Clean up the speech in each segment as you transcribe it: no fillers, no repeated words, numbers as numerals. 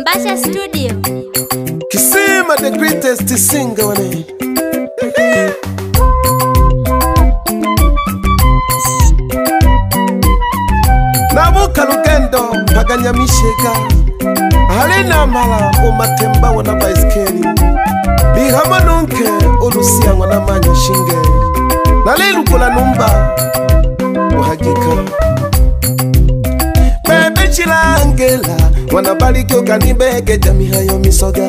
Mbasha Studio. Kisima the greatest singer wane. Nabuka lugendo mpaganya mishega. Halina mala umatemba wana baiskeli. Bihama nunke ulusia wana manya shinge. Nalilu kula numba uhagika. Bebe chilangela wanabalikyo kanibege jamihayo misoga.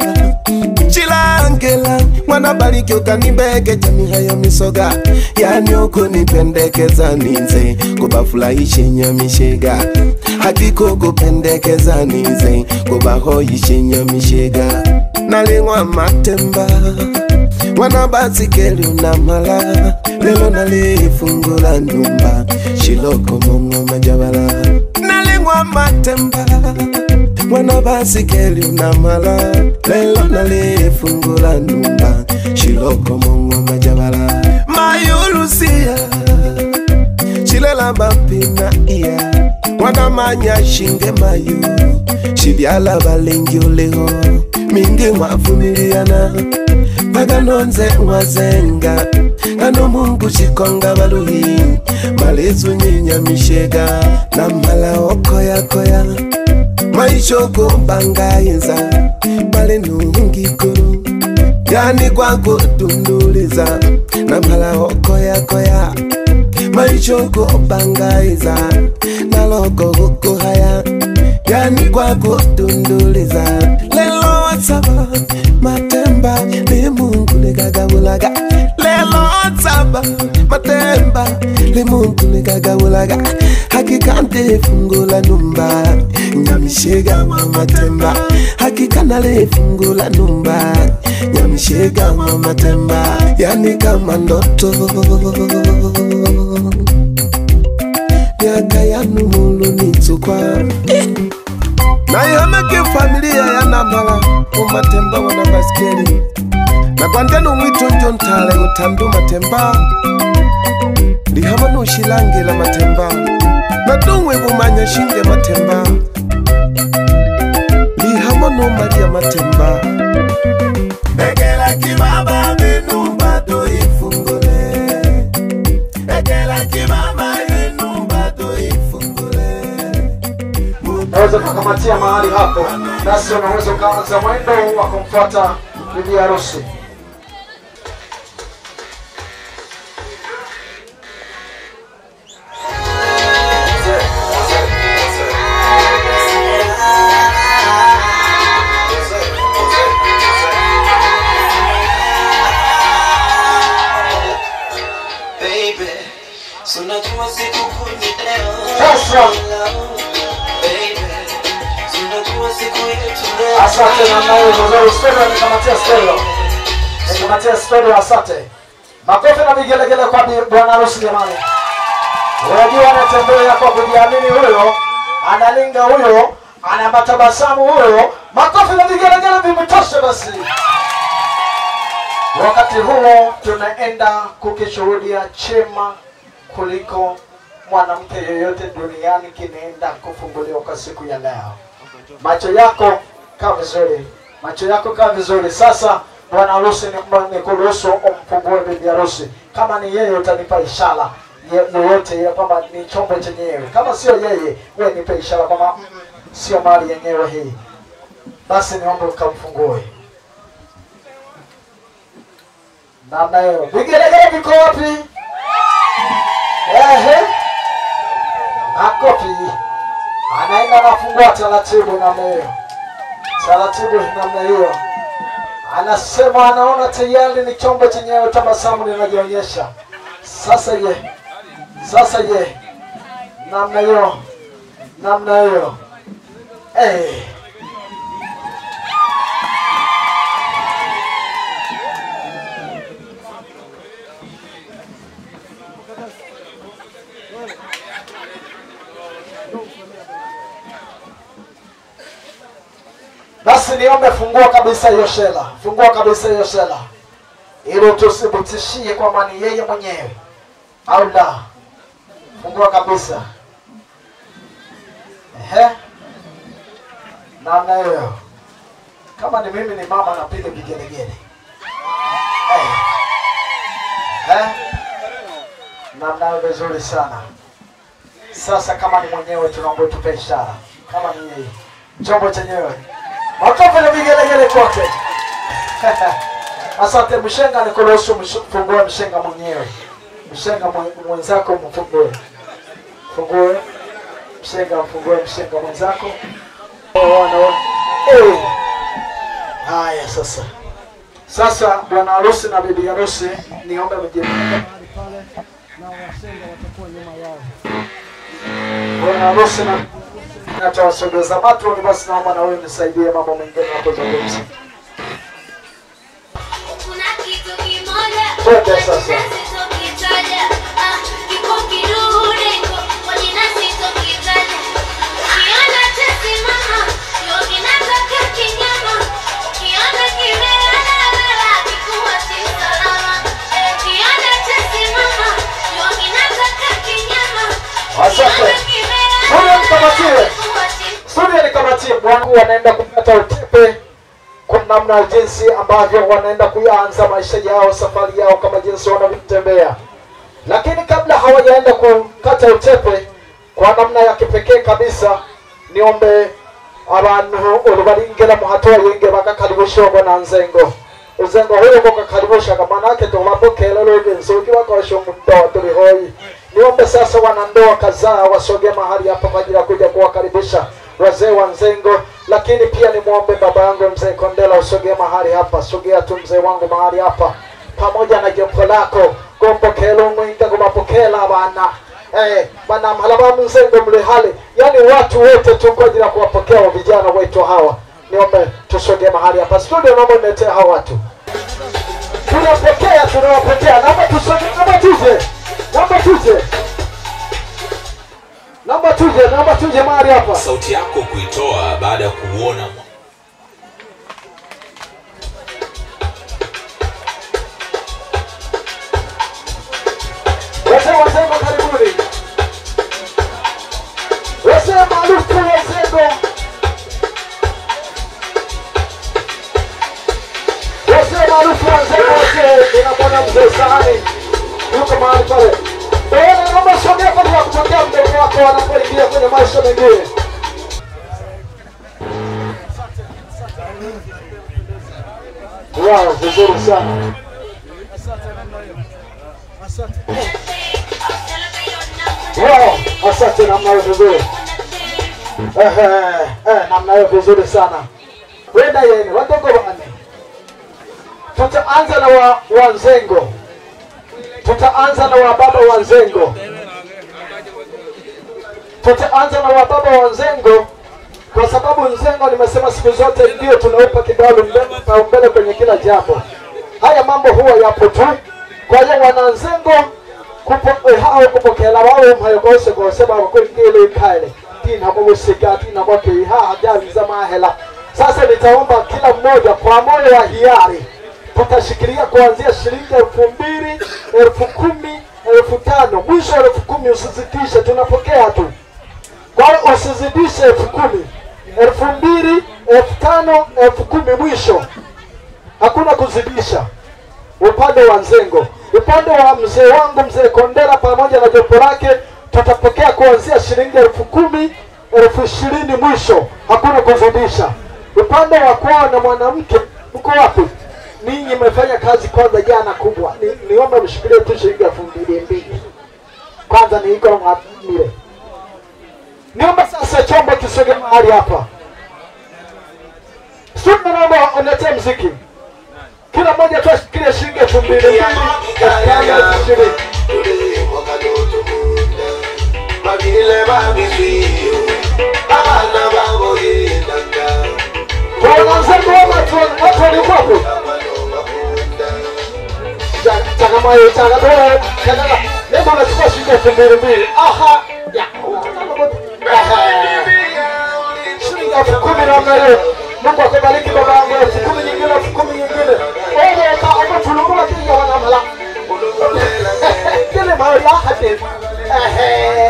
Chilangela wanabalikyo kanibege jamihayo misoga. Yani oko nipendekeza ninze kubafulahishe nyamishega. Hakiko kupendekeza ninze kubahoishe nyamishega. Nalingwa matemba wanabasikeli unamala. Lelo nalifungula nyumba shiloko mongo majabala. Nalingwa matemba wanabasikeli unamala. Lelo nalifungula nyumba shiloko mongo majabala. Mayulusia shilela bapina iya wanamanya shinge mayu shibyala balengi oleho mingi mwafumiliana baganonze mwazenga kano mungu shikonga baluhi malezu nyinya mishega na mala okoya koya maishoko bangayenza bale nungi kuru yani kwa kutunduliza na mala okoya koya maishoko bangaiza na logo huko haya yani kwa kutunduliza. Lelo watsaba matemba le mungu negagabulaga. Lelo watsaba matemba le mungu negagabulaga. Hakikante fungula numba nyamishega matemba. Hakikana le fungula numba nyamishega matemba. Yani kama ndoto yaka ya numulu nitukwa. Na ihameke familia ya namala umatemba wana baskeli. Na kwandenu mwito njontale utandu matemba. Lihama nushilange la matemba. Na tungwe bumanya shinge matemba. Lihama numalia matemba. Egela kibaba minumba do ifungule. Egela kibaba minumba do ifungule. Naweza kukamatia mahali hapo, nasi unaweza ukaanza mwendo wa kumfuata bibi harusi. Asante na mnayo mzuri stereo nikamatia stereo asante. Makofi na vigelegele kwa bwana harusi jamani. Unajua anatembea kwa kujiamini huyo, analinga huyo, anabatabasamu huyo. Makofi na vigelegele vimtoshe basi. Wakati huo tunaenda kukishuhudia chema kuliko mwanamke yoyote duniani kinaenda kufunguliwa kwa siku ya leo. Macho yako kaa vizuri. Macho yako kaa vizuri. Sasa bwana harusi ni kuruhusu umfungue bibi harusi. Kama ni yeye utanipa ishara yoyote ya kwamba ni chombo chenyewe. Kama sio yeye, wewe nipe ishara kwamba sio mali yenyewe hii. Basi niombe ukamfungue. Namna hiyo. Vigelegele viko wapi? Makofi. Anaenda nafungua taratibu namna hiyo. Taratibu namna hiyo. Anasema anaona tayari ni chombo chenyewe, tabasamu linajionyesha. Sasa ye. Namna hiyo. Namna hiyo. Basi niombe fungua kabisa hiyo shela. Fungua kabisa hiyo shela. Ili tuthibitishie kwamba ni yeye mwenyewe au la. Fungua kabisa. Namna hiyo. Kama ni mimi ni mama napiga vigelegele. Namna hiyo vizuri sana. Sasa kama ni mwenyewe tunaomba tupe ishara. Kama ni yeye. Chombo chenyewe. Makofi na vigelegele kwake. Asante mshenga nikuruhusu mfungue mshenga mwenyewe. Mshenga mwenzako mfungue. Fungue. Mfungue mshenga mwenzako. Haya sasa. Sasa bwana harusi na bibi harusi niombe mjibu mahali pale na washenga watakuwa nyuma yao. Bwana harusi na natawasogeza watu ni basi naomba na wewe nisaidie mambo mengine hapo zungumza. Kuna kitu kimoja. Twende sasa. Studio nikamatie bwana wanaenda kupata utepe kwa namna jinsi ambavyo wanaenda kuanza maisha yao, safari yao kama jinsi wanavyotembea. Lakini kabla hawajaenda kukata utepe kwa namna ya kipekee kabisa, niombe abantu urubaringera muhatoa yenge bakakaribishwa bwana Nzengo. Uzengo huyo kukaribisha kama nake tubapokela leo nzoki wakosho mtoa tulihoi. Niombe sasa wanandoa kadhaa wasoge mahali hapa kwa ajili ya kuja kuwakaribisha wazee wa Nzengo, lakini pia ni muombe baba yangu mzee Kondela usoge mahali hapa, sogea tu mzee wangu mahali hapa pamoja na jopo lako kumpokela mwinga kumapokela bana. Bana mhalaba Nzengo mle hali, yani watu wote tu kwa ajili ya kuwapokea vijana wetu hawa. Niombe tusoge mahali hapa. Studio naomba niletee hawa watu. Tunawapokea. Naomba tusoge, naomba tuje mahali hapa. Sauti yako kuitoa baada ya kuona Wazee karibuni. Wazee maarufu Nzengo. Wazee maarufu Nzengo, ninamwona mzee Sahani yuko mahali pale. Bwana naomba sogea kwa ajili ya kupokea mdogo wako wanapoingia kwenye maisha mengine. Wow, vizuri sana. Wow, asante namna hiyo vizuri. Namna hiyo vizuri sana. Wenda yenu, wadogo wani. Tutaanza na wa Nzengo. Tutaanza na wababa wa Nzengo. Tutaanza na wababa wa Nzengo kwa sababu Nzengo nimesema siku zote ndio tunaupa kidao mbele kwenye kila jambo. Haya mambo huwa yapo tu. Kwa hiyo wana Nzengo hao kupokela wao mhayokose kwa sababu kuingile kale. Tina kumusika tina mwake hajawi za mahela. Sasa nitaomba kila mmoja kwa moyo wa hiari tutashikilia kuanzia shilingi 2,000, 10,000, 5,000. Mwisho 10,000 usizidishe, tunapokea tu. Kwa hiyo usizidishe 10,000, 2,000, 5,000, 10,000 mwisho. Hakuna kuzidisha. Upande wa Nzengo, upande wa mzee wangu mzee Kondela pamoja na jopo lake tutapokea kuanzia shilingi 10,000, 20,000 mwisho. Hakuna kuzidisha. Upande wa kwao na mwanamke uko wapi? Ninyi mmefanya kazi kwanza jana kubwa. Niomba mshikilie tu shilingi 2,200. Kwanza ni iko mwamile. Niomba sasa chombo kisoge mahali hapa. Sio naomba unetee muziki. Kila mmoja tu ashikilie shilingi 2,200. Watu walikuwapo. Changamayo, changadoa, changadoa. Lebo unachukua shilingi 2,200. Aha. Ya. Shilingi 10,000 namna hiyo. Mungu akubariki baba yangu. 10,000 nyingine, 10,000 nyingine. Wewe kama tulungu kile wanamala. Kile mahali hadi.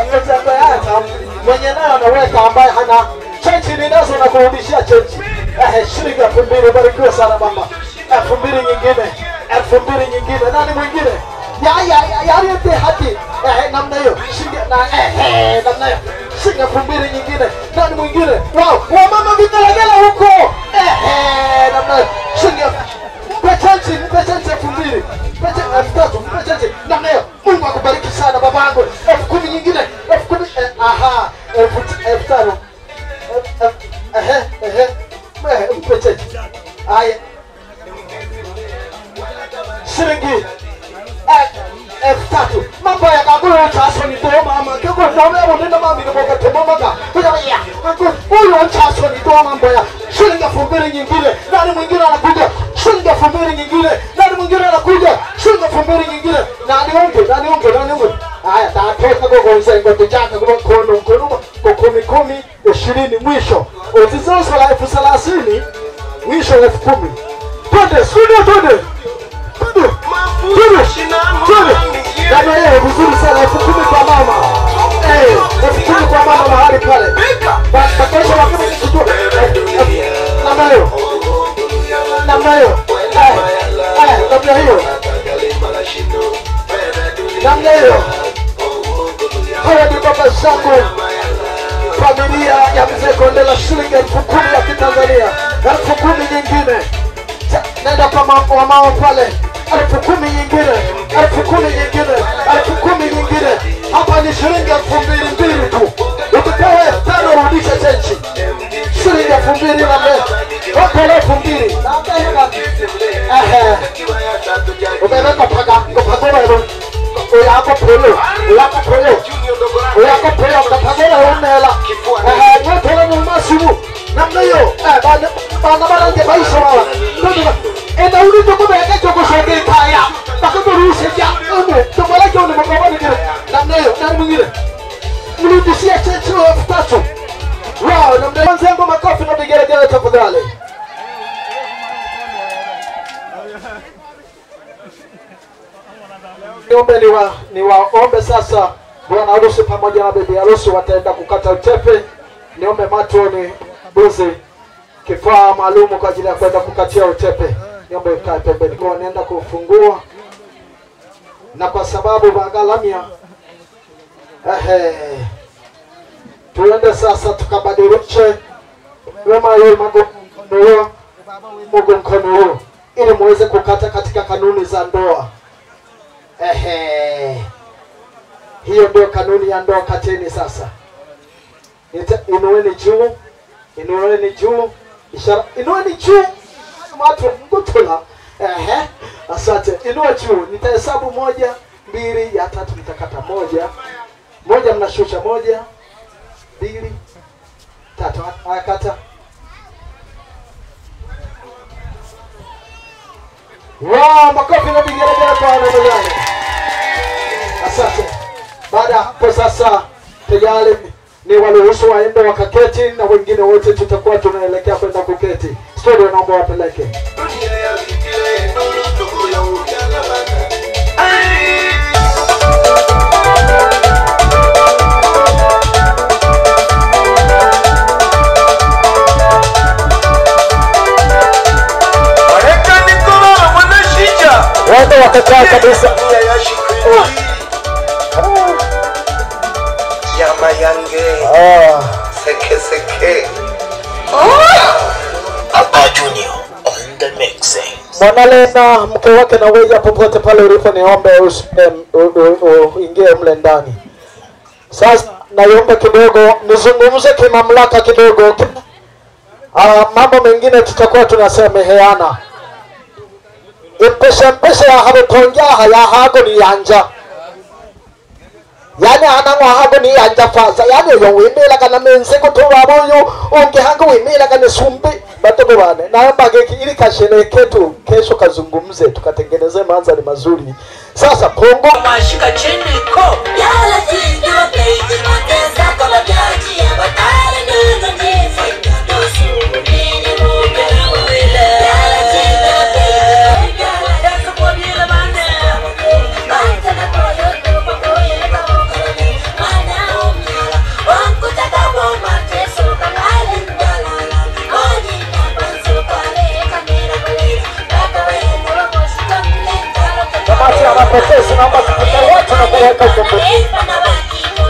Mzee hata mwenye nayo anaweka, ambaye hana chenchi ninazo na kurudishia chenchi. Shilingi 2000. Barikiwa sana mama. 2000 nyingine, 2000 nyingine. Nani mwingine? Yote hati. Namna hiyo. Shilingi namna hiyo. Shilingi 2000 nyingine. Nani mwingine? Wow, mama vigelegele huko. Namna hiyo. Shilingi mpe chenchi 2000. Mpe 3000, mpe chenchi. Namna hiyo. Mungu akubariki sana babangu. 10,000 nyingine. 10,000. Aha, 5,000. Mpe chenchi. Haya. Shilingi 3,000. Mambo ya kagulu chaso ni to mama. Kiko ndio ndio mama ndio kwa mama. Huyo chaso ni to mambo ya shilingi 2000 nyingine. Nani mwingine anakuja? Shilingi 2000 nyingine. Nani mwingine anakuja? Shilingi 2000 nyingine. Nani unge. Haya, tatoka gogo nzengo tujaka kwa kono kwa 10 20 mwisho. Uzizozo la 30,000 mwisho 10,000. Twende studio twende. Ndio yeye vizuri sana 10,000 kwa mama. 10,000 kwa mama mahali pale. Basi kesho wakati kitu. Namna hiyo. Namna hiyo. Namna hiyo. Hawa ni baba zangu. Familia ya mzee Kondela, shilingi 10,000 ya Kitanzania. 10,000 nyingine. Nenda kwa mama pale. 10,000 nyingine. 10,000 nyingine. 10,000 nyingine. Hapa ni shilingi 2,000 tu. Ukipewa 5 rudisha chenchi. Shilingi 2,000 na mbele. Wako 2,000. Umeweka kupagona hilo. Uyako polo. Kapagona unela. Nyote ni masimu. Namna hiyo. Bana nge maisha wala. Enda ulito kubeka choko shoge kaya. Bakaburushe ya. Tumala jone mkabani kile. Namna hiyo. Nani mwingine? Mrudishia chenchi 3,000. Wow, namna hiyo. Mzengo makofi na vigelegele tafadhali. Niwaombe sasa bwana harusi pamoja na bibi harusi wataenda kukata utepe. Niombe matroni buzi kifaa maalum kwa ajili ya kwenda kukatia utepe. Niombe kae pembeni. Kwa naenda kufungua. Na kwa sababu bagalamia tuende sasa tukabadilishe wema yeye mkono ili muweze kukata katika kanuni za ndoa. Hiyo ndio kanuni ya ndoa. Kateni sasa. Inueni juu. Ishara inueni juu. Watu ngutula. Asante. Inua juu. Nitahesabu 1, 2, ya 3 nitakata 1 mnashusha 1, 2, 3. Akata. Wow, makofi na vigelegele kwa wanadamu. Asante. Baada hapo sasa tayari ni waruhusu waende wakaketi na wengine wote tutakuwa tunaelekea kwenda kuketi. Studio naomba wapeleke. Wende wakakaa kabisa. Yama yange. Seke. Abba Junior on the mixing. Mwanalena mke wake na wewe popote pale ulipo niombe uingie mle ndani. Sasa naomba kidogo nizungumze kimamlaka kidogo. Mambo mengine tutakuwa tunasemeheana. Impesha habetonja haya hago ni yanja. Yani anangwa hago ni yanja faza. Yani yowimela kana mense kutoa boyo onge hango wimela kana sumbi batogo bane. Naomba ili kashereke tu kesho kazungumze tukatengeneze mandhari mazuri. Sasa Kongo mashika chini ko yala tindo baby moteza kwa bajaji ya batale ndugu ndizi dosu nini mugera wile yala tindo baby yasa kwa bila bane bata na koyo tu kwa koyo na mukara mana umyala wangu ta mapokezi naomba tupokee wote na kuweka ukumbusho.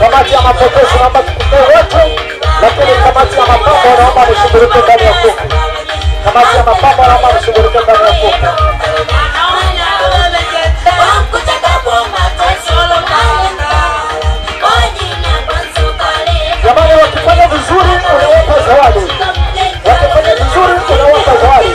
Kamati ya mapokezi naomba tupokee wote, lakini kamati ya mapambo naomba mshughulike ndani ya kuku. Kamati ya mapambo naomba mshughulike ndani ya kuku. Jamani, wakifanya vizuri unawapa zawadi. Wakifanya vizuri unawapa zawadi.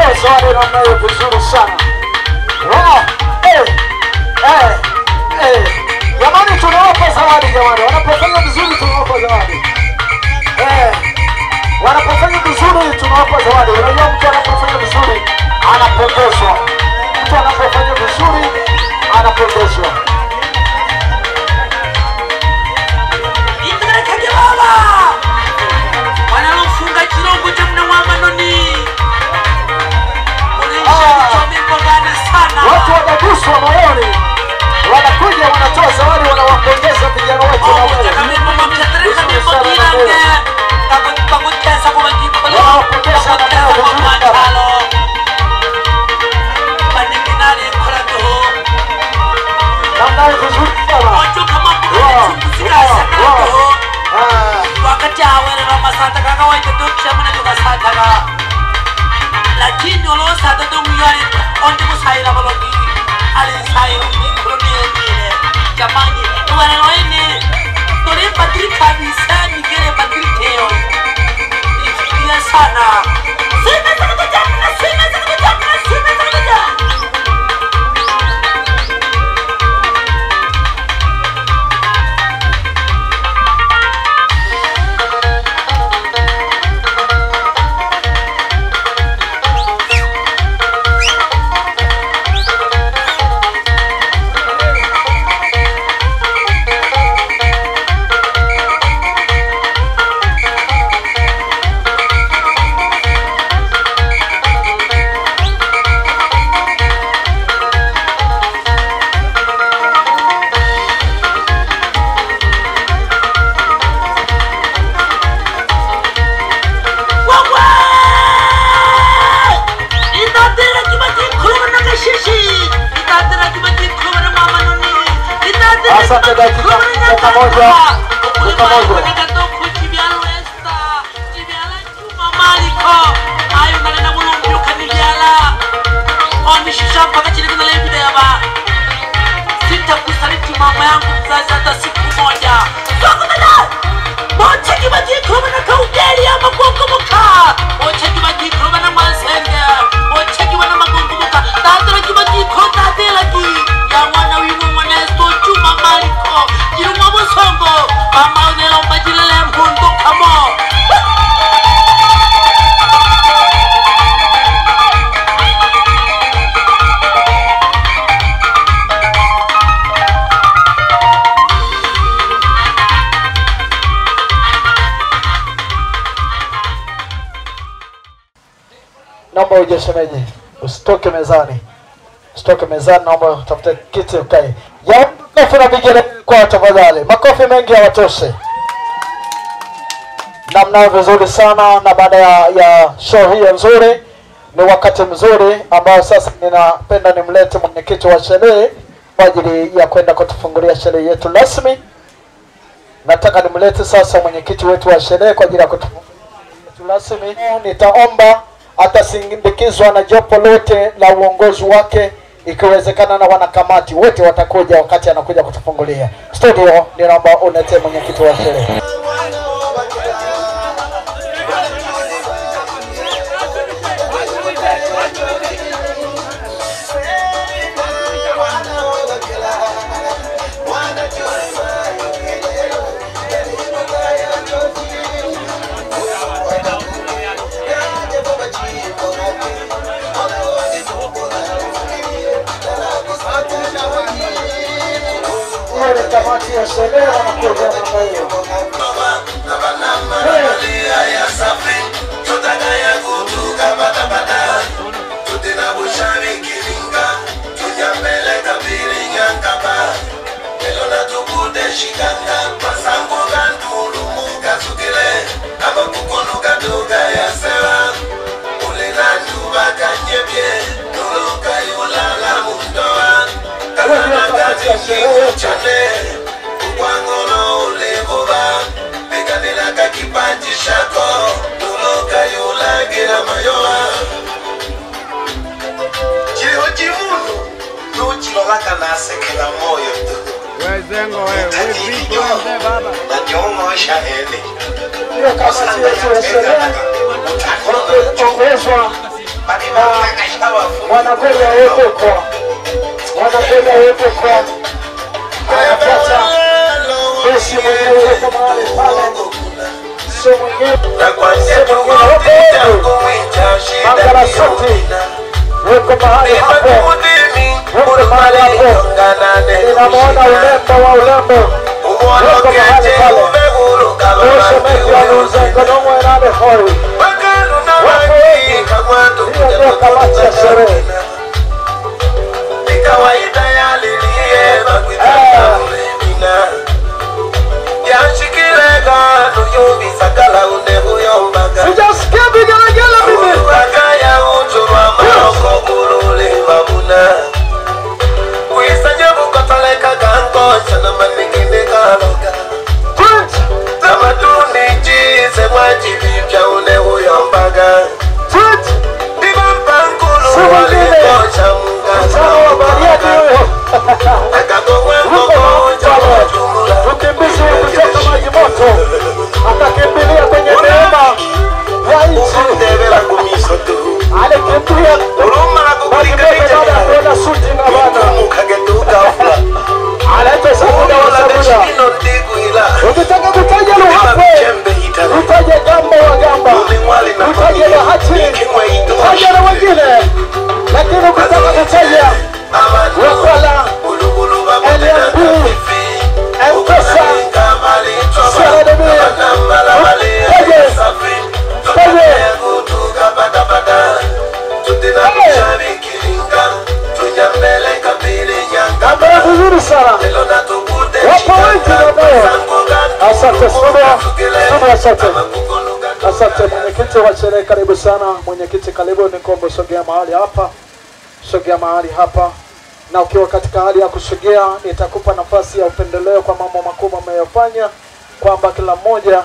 Vizuri sana. Wow. Jamani, tunawapa zawadi jamani. Wanapofanya vizuri tunawapa zawadi. Wanapofanya vizuri tunawapa zawadi. Unajua mtu anapofanya vizuri anapongezwa. Mtu anapofanya vizuri anapongezwa. Ingarakage baba. Wanalofunga kirongo cha mna wa manoni. Watu wanaguswa moyoni, wanakuja wanatoa zawadi, wanawapongeza vijana wetu na wewe. Wakati awera masata kaka waite dokisha mwana tukasata kaka. Lakini olosa toto muyari onde musaira balogi ali sairo ni krone ni jamani wana noine tore Patrick Abisani kile Patrick Teo ifikia sana sema sana jamani sema sana jamani sema sana jamani. Mama yangu mzazi hata siku moja. Mocheki majikroba na kaugeli ya magongumuka. Mocheki majikroba na mwansenge. Mocheki wana magongumuka. Tatara ki majikroba tatelaki. Ya wana winu mwanesto chuma maliko. Jiru mwabu songo. Mama unelo mbajilele mhundo kamo. Naomba uje shemeji, usitoke mezani. Usitoke mezani, naomba utafute kiti ukae. Ya makofi na vigele kwa tafadhali. Makofi mengi hayatoshe. Na mnao vizuri sana, na baada ya show hii nzuri ni wakati mzuri ambao sasa ninapenda nimlete mwenyekiti wa sherehe kwa ajili ya kwenda kutufungulia sherehe yetu rasmi. Nataka nimlete sasa mwenyekiti wetu wa sherehe kwa ajili ya kutufungulia rasmi. Nitaomba atasindikizwa na jopo lote la uongozi wake, ikiwezekana na wanakamati wote watakuja wakati anakuja kutufungulia. Studio, ninaomba unete mwenyekiti wa sherehe. Kamati ya sherehe wanakuja namna hiyo. Wanakwenda wote kwa Besi mwenyewe kwa mahali pale. So mwenyewe Mangala Suti weko mahali hapo. Weko mahali hapo. Ninamuona ulembo wa ulembo. Weko mahali pale. Osho meki wa Luzengo nomwe nane hoi. Wako wengi. Hiyo ndio kamati ya sherehe. Sijasikia vigelegele mimi. Ukimbizi kutoka maji moto atakimbilia kwenye neema ya nchi. Alikimbia baada ya kuona Suti na bana. Anaitwa Sabuda wa Sabuda. Ukitaka kutaja Luhakwe, utaje Gamba wa Gamba, utaje Bahati, utaje na wengine. Lakini ukitaka kutaja Wakwala, LMB, M-Pesa, CRDB, Gamba vizuri sana. Wapo wengi na moyo. Asante Studio, asante. Asante mwenyekiti wa sherehe, karibu sana. Mwenyekiti karibu, nikombe sogea mahali hapa. Sogea mahali hapa. na ukiwa katika hali ya kusogea, nitakupa nafasi ya upendeleo kwa mambo makubwa mnayofanya, kwamba kila mmoja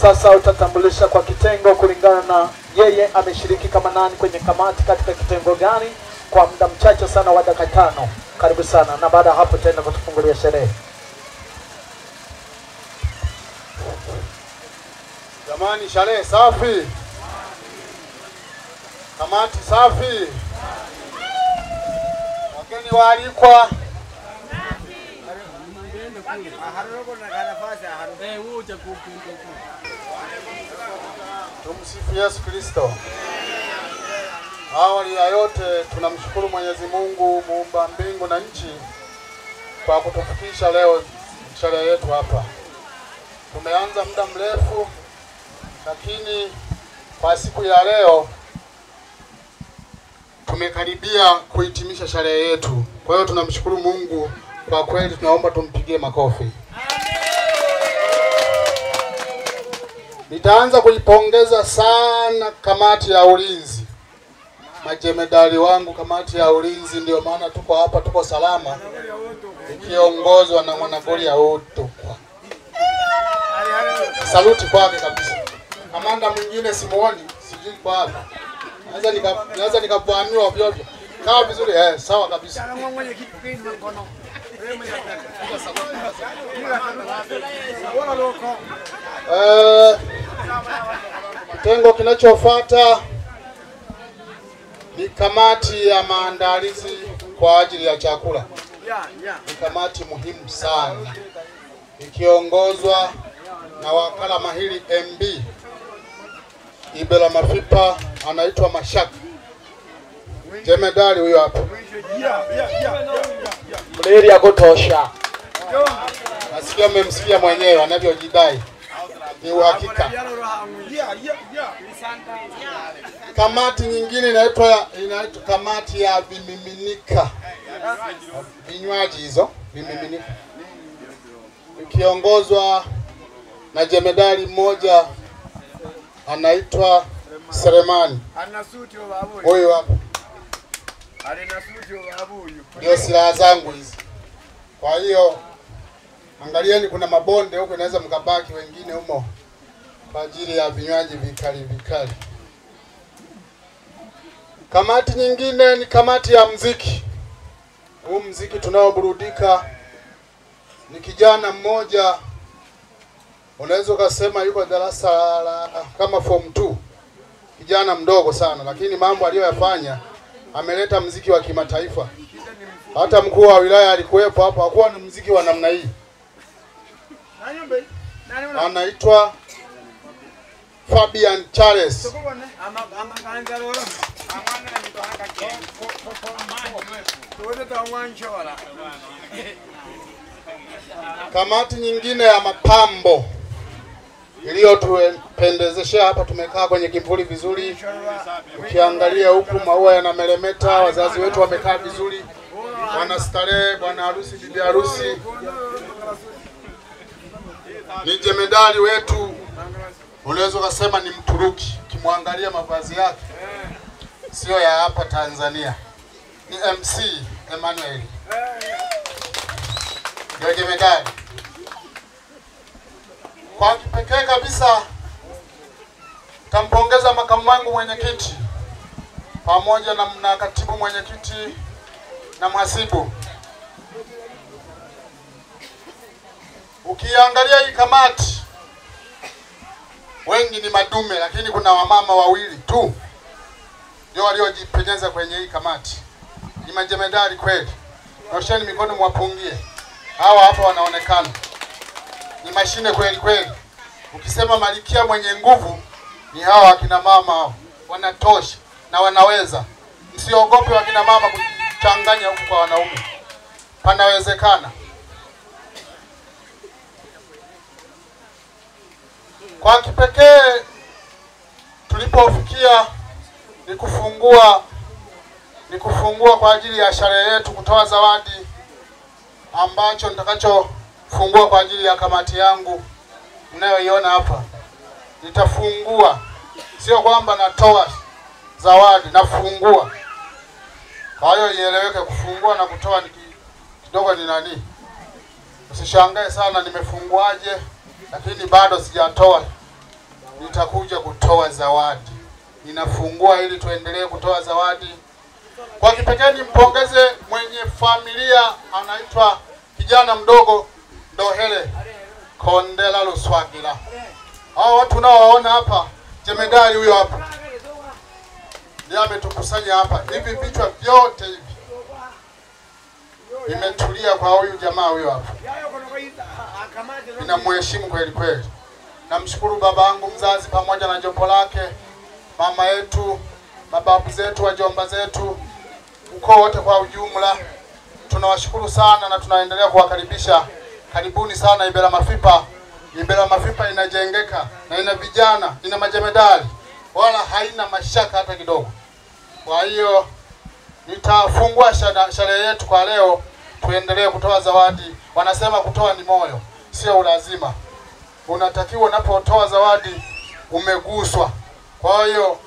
sasa utatambulisha kwa kitengo kulingana na yeye ameshiriki kama nani kwenye kamati katika kitengo gani, kwa muda mchache sana wa dakika 5. Karibu sana, na baada hapo tena kutufungulia sherehe. Jamani, sherehe safi. Kamati safi. Wageni waalikwa. Tumsifu Yesu Kristo. Awali ya yote tunamshukuru Mwenyezi Mungu muumba mbingu na nchi kwa kutufikisha leo sherehe yetu hapa. Tumeanza muda mrefu, lakini kwa siku ya leo tumekaribia kuhitimisha sherehe yetu. Kwa hiyo tunamshukuru Mungu kwa kweli, tunaomba tumpigie makofi. Nitaanza kuipongeza sana kamati ya ulinzi. Majemedari wangu kamati ya ulinzi, ndio maana tuko hapa, tuko salama, ikiongozwa na Mwanagoli ya Uto. Saluti kwake kabisa. Kamanda mwingine simuoni, sijui kwa hapa. Naweza nikapwaniwa vyovyo. Sawa vizuri, sawa kabisa. Kitengo kinachofuata ni kamati ya maandalizi kwa ajili ya chakula. Ni kamati muhimu sana, ikiongozwa na wakala mahiri MB Ibela Mafipa, anaitwa Mashaka. Jemedari huyo hapa. Mleri ya kutosha. Nasikia mmemsikia mwenyewe anavyojidai. Ni uhakika. Kamati nyingine inaitwa kamati ya vimiminika. Vinywaji hizo, vimiminika. Ikiongozwa na jemedari mmoja anaitwa Seremani. Huyu hapa. Ndio silaha zangu hizi. Kwa hiyo angalieni, kuna mabonde huko, inaweza mkabaki wengine humo kwa ajili ya vinywaji vikali vikali. Kamati nyingine ni kamati ya muziki. Huu muziki tunaoburudika ni kijana mmoja, unaweza ukasema yuko darasa la kama form 2. Kijana mdogo sana, lakini mambo aliyoyafanya, ameleta muziki wa kimataifa. Hata mkuu wa wilaya alikuwepo hapa, hakuwa na muziki wa namna hii. Anaitwa Fabian Charles. Kamati nyingine ya mapambo iliyotupendezesha hapa, tumekaa kwenye kivuli vizuri. Ukiangalia huku maua yanameremeta, wazazi wetu wamekaa vizuri, wana starehe, bwana harusi, bibi harusi. Ni jemedari wetu, unaweza kusema ni Mturuki, ukimwangalia mavazi yake sio ya hapa Tanzania. Ni MC Emmanuel. Ndio jemedari. Kwa kipekee kabisa tampongeza makamu wangu mwenyekiti pamoja na katibu mwenyekiti na mhasibu. Ukiangalia hii kamati, wengi ni madume, lakini kuna wamama wawili tu ndio waliojipenyeza kwenye hii kamati. Ni majemedari kweli. Nyosheni mikono mwapungie. Hawa hapa wanaonekana ni mashine kweli kweli. Ukisema malikia mwenye nguvu, ni hawa akina mama hao. Wanatosha na wanaweza. Msiogope wakina mama kuchanganya huku kwa wanaume. Panawezekana. Kwa kipekee tulipofikia ni kufungua kwa ajili ya sherehe yetu, kutoa zawadi ambacho nitakachofungua kwa ajili ya kamati yangu mnayoiona hapa. Nitafungua, sio kwamba natoa zawadi, nafungua. Kwa hiyo ieleweke, kufungua na kutoa ni kidogo ni nani. Usishangae sana nimefunguaje, lakini bado sijatoa. Nitakuja kutoa zawadi. Ninafungua ili tuendelee kutoa zawadi. Kwa kipekee nimpongeze mwenye familia anaitwa kijana mdogo Ndohele Kondela Luswagila. Hao watu unaowaona hapa, jemedari huyo hapa ndiye ametukusanya hapa. Hivi vichwa vyote hivi vimetulia kwa huyu jamaa huyo hapa. Ninamheshimu kweli kweli. Namshukuru babangu mzazi pamoja na jopo lake, mama yetu, mababu zetu, wajomba zetu, ukoo wote kwa ujumla. Tunawashukuru sana na tunaendelea kuwakaribisha. Karibuni sana Ibera Mafipa. Ibera Mafipa inajengeka na ina vijana, ina majemedari, wala haina mashaka hata kidogo. Kwa hiyo nitafungua sherehe yetu kwa leo, tuendelee kutoa zawadi. Wanasema kutoa ni moyo, sio lazima. Unatakiwa unapotoa zawadi umeguswa. Kwa hiyo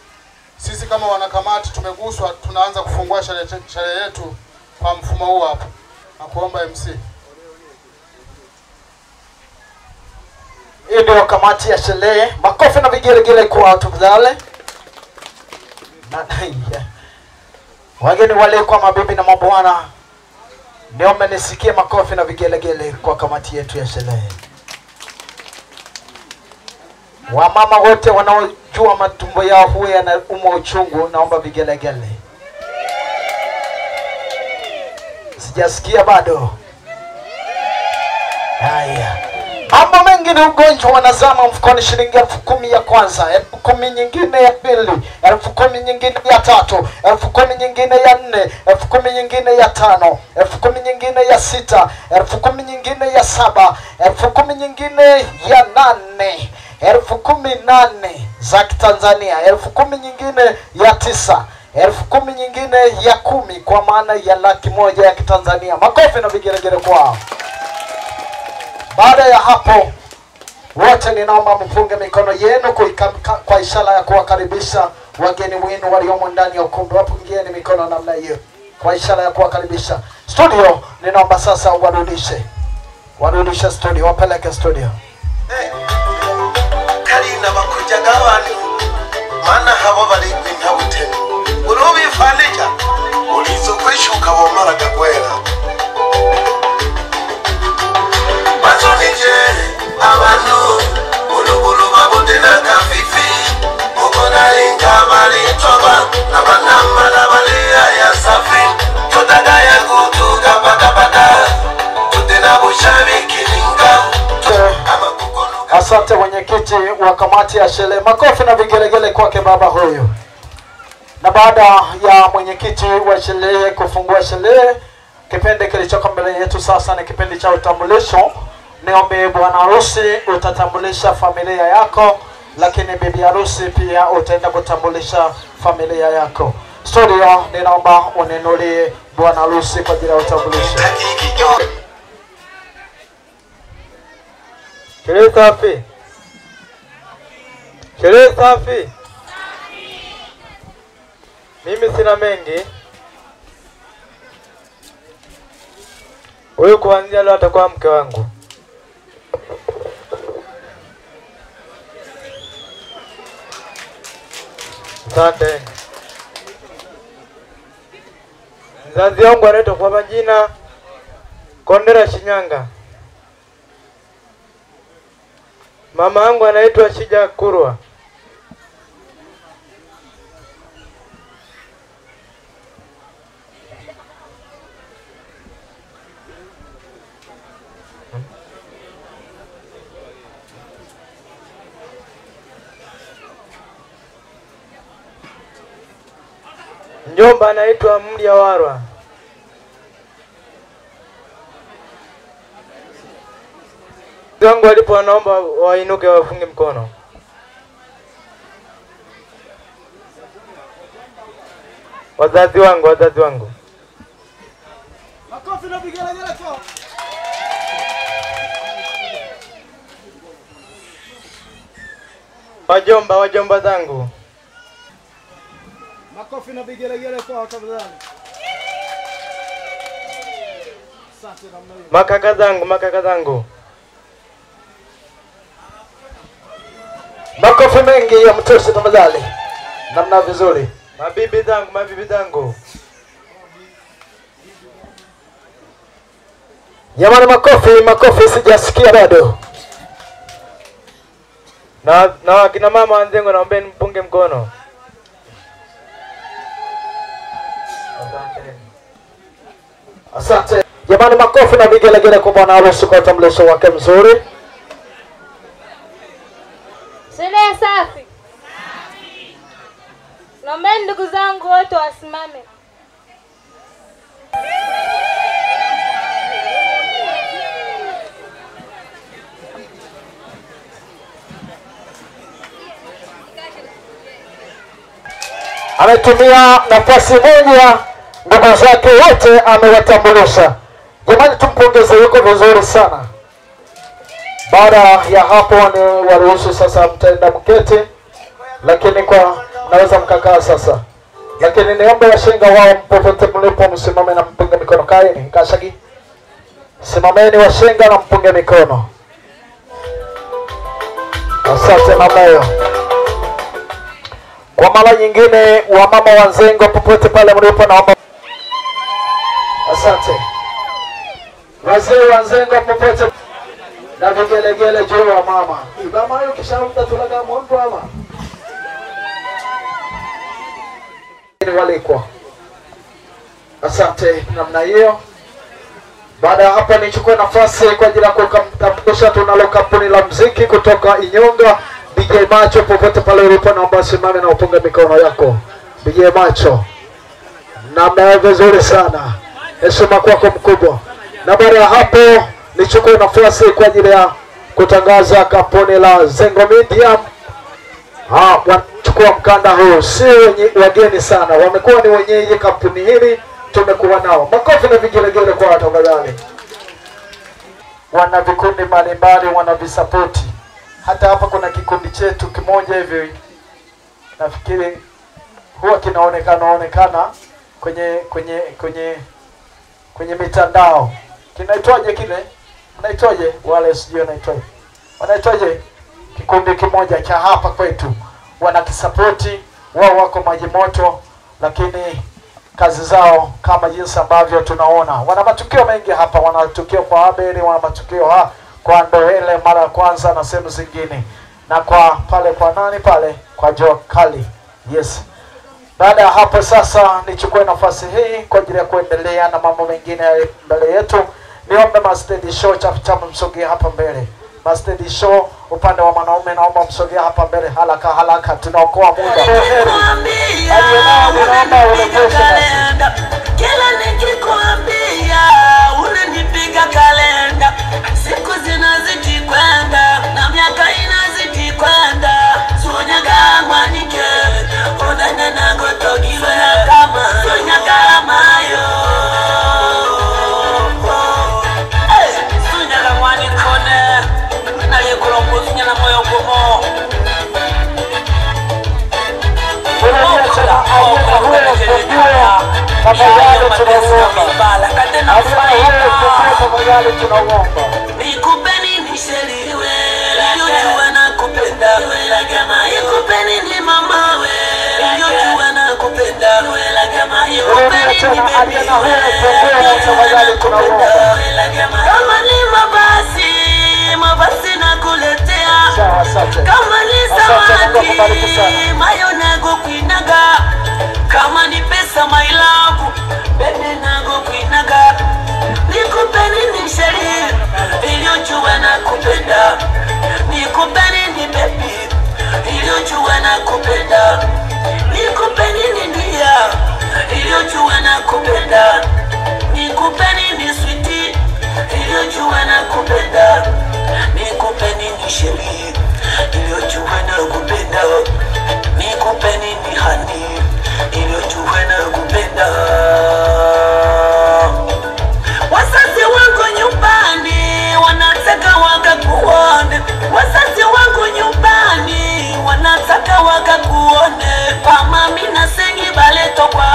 sisi kama wanakamati tumeguswa, tunaanza kufungua sherehe yetu kwa mfumo huu hapa. Nakuomba MC. Hii ndio kamati ya sherehe. Makofi na vigelegele kwa watu wale. Wageni wale kwa mabibi na mabwana, ndio mmenisikia. Makofi na vigelegele kwa kamati yetu ya sherehe. Wamama wote wanaojua matumbo yao huwa yanauma uchungu, naomba vigelegele. Sijasikia bado. Haya. Mambo mengi ni ugonjwa, wanazama mfukoni shilingi 10,000 ya kwanza, 10,000 nyingine ya pili, 10,000 nyingine ya tatu, 10,000 nyingine ya 4, 10,000 nyingine ya 5, 10,000 nyingine ya 6, 10,000 nyingine ya 7, 10,000 nyingine ya 8, 18,000 za Tanzania, 10,000 nyingine ya 9, 10,000 nyingine ya 10, kwa maana ya 100,000 ya Kitanzania. Makofi na vigelegele kwao. Baada ya hapo, wote ninaomba mfunge mikono yenu kwa ishara ya kuwakaribisha wageni wenu waliomo ndani ya ukumbi. Wapungieni mikono namna hiyo kwa ishara ya kuwakaribisha. Studio ninaomba sasa warudishe studio, wapeleke studio. Kalina bakujaga abantu mana habo bari kwintabute urubi falija ulizo kwishuka bomaraga kwera abantu ulubulu babudena kafifi mukona linga balitoba abanamala balia ya safi todaga ya kutuga badabada tudena bushabiki linga Asante mwenyekiti wa kamati ya sherehe. Makofi na vigelegele kwake baba huyu. Na baada ya mwenyekiti wa sherehe kufungua sherehe, kipindi kilichoko mbele yetu sasa ni kipindi cha utambulisho. Niombe bwana harusi utatambulisha familia yako, lakini bibi harusi pia utaenda kutambulisha familia yako. Studio ninaomba uninulie bwana harusi kwa ajili ya utambulisho. Sherehe safi. Sherehe safi. Mimi sina mengi. Huyu kuanzia leo atakuwa mke wangu. Asante. Mzazi wangu anaitwa kwa majina Kondera Shinyanga. Mama yangu anaitwa Shija Kurwa. Mjomba anaitwa Mlia Warwa. Wangu walipo wanaomba wainuke wafunge mkono. Wazazi wangu. Makofi na vigelegele kwao. Wajomba zangu. Makofi na vigelegele kwao tafadhali. Makaka zangu. Makofi mengi ya mtosha tafadhali. Namna vizuri. Mabibi zangu. Jamani, makofi sijasikia bado. Na akina mama wanzengo naombeni mpunge mkono. Asante. Jamani, makofi na vigelegele kwa bwana harusi kwa utambulisho wake mzuri. Sherehe safi. Naombeni ndugu zangu wote wasimame. Ametumia nafasi moja, ndugu zake wote amewatambulisha. Jamani, tumpongeze, yuko vizuri sana. Baada ya hapo ni waruhusu sasa mtaenda mketi, lakini kwa naweza mkakaa sasa. Lakini niombe washenga wao popote mlipo msimame na mpunge mikono. Kaeni Kashagi, simameni washenga na mpunge mikono. Asante mama hiyo. Kwa mara nyingine wamama wa Nzengo popote pale mlipo naomba. Asante. Wazee wa Nzengo popote na vigelegele juu wa mama. Mama hiyo kishamta tulaga mwanzo ama. Ni walikwa. Asante namna hiyo. Baada ya hapa nichukue nafasi kwa ajili ya kutambulisha tunalo kampuni la muziki kutoka Inyonga. DJ Macho popote pale ulipo naomba simame na upunge mikono yako. DJ Macho. Namna vizuri sana. Heshima kwako mkubwa. Na baada ya hapo nichukue nafasi kwa ajili ya kutangaza kampuni la Zengo Media. Wanachukua mkanda huu, si wageni sana, wamekuwa ni wenyeji kampuni hili, tumekuwa nao. Makofi na vigelegele kwa watu tafadhali. Wana vikundi mbalimbali wanavisapoti. Hata hapa kuna kikundi chetu kimoja hivi, nafikiri huwa kinaonekana kwenye mitandao. Kinaitwaje kile? Unaitwaje? Wale sijui wanaitwaje. Wanaitwaje? Kikundi kimoja cha hapa kwetu. Wanakisapoti, wao wako maji moto, lakini kazi zao kama jinsi ambavyo tunaona. Wana matukio mengi hapa, wana matukio kwa Abeli, wana matukio kwa Ndoele mara ya kwanza na sehemu zingine. Na kwa pale kwa nani pale kwa Joe Kali. Yes. Baada ya hapo sasa nichukue nafasi hii kwa ajili ya kuendelea na mambo mengine mbele yetu. Niombe Master Show chafu msogee hapa mbele. Master Show upande wa wanaume naomba msogee hapa mbele haraka tunaokoa muda. Kila nikikwambia unanipiga kalenda, siku zinazidi kwenda na miaka inazidi kwenda. Sonyaga mwanike onana nango togiwe kama sonyaga mayo. Sonyaga mwanikone nale kolombo sinyana moyo gomo. Nikupeni nisheliwe, nijue nakupenda. Nikupeni ni mamawe, nijue nakupenda. Nikupeni ni baby, nijue nakupenda. Kama ni mabasi nakuletea. Kama ni samaki, mayo nago kuinaga. Kama ni pesa my love, baby nago kuinaga. Nikupeni ni sheri, iliyojua nakupenda. Nikupeni ni baby, iliyojua nakupenda. Nikupeni ni ndia, iliyojua nakupenda. Nikupeni ni sweetie, iliyojua nakupenda. Nikupeni ni sheri, iliyojua nakupenda. Nikupeni ni honey, iliyojua nakupenda. Wazazi wangu nyumbani wanataka wakakuone. Wazazi wangu nyumbani wanataka wakakuone. Mama mina sengi baleto kwa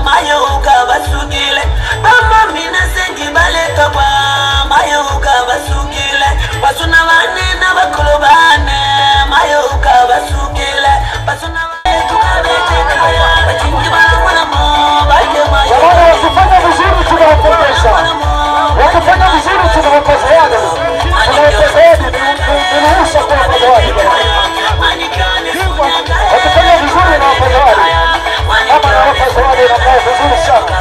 mayo ukabasugile. Mama mina sengi baleto kabwa mayuka basukile basuna bane n'abakolobane mayuka basukile basuna bane tukabeteka bachingi baramamo baje mayuka wakifanya vizuri tunawapongeza wakifanya vizuri tunawapa zawadi tunawapa zawadi ni ruhusa kuwapa zawadi wakifanya vizuri nawapa zawadi kama nawapa zawadi inakaa vizuri sana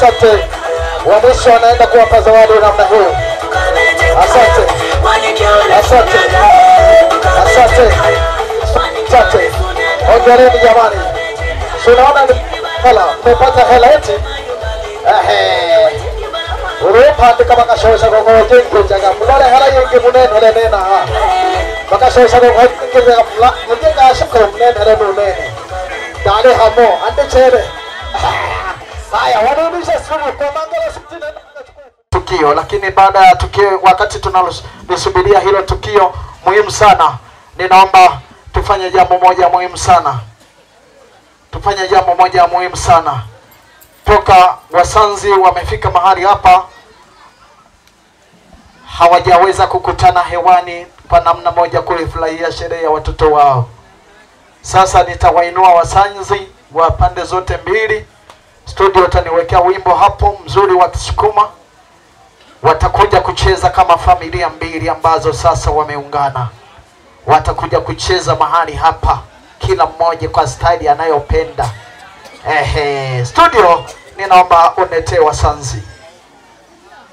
Asante. Wa mwisho anaenda kuwapa zawadi namna hiyo. Asante. Hongereni jamani. Tunaona hela, mmepata hela eti? Urupa kama kashosha kwa jengo jaga. Mnale hela yenge munene nena ha. Bakashosha kwa jengo mjenga ashaka munene munene. Dale hamo ande chere. Haya, wanarudisha simu kwa Mangala City tukio, lakini baada ya tukio, wakati tunalosubiria hilo tukio muhimu sana, ninaomba tufanye jambo moja muhimu sana. Toka Wasanzi wamefika mahali hapa, hawajaweza kukutana hewani kwa namna moja kulifurahia sherehe ya watoto wao. Sasa nitawainua Wasanzi wa pande zote mbili. Studio wataniwekea wimbo hapo mzuri wa Kisukuma. Watakuja kucheza kama familia mbili ambazo sasa wameungana. Watakuja kucheza mahali hapa, kila mmoja kwa style anayopenda. Studio ninaomba unetee Wasanzi.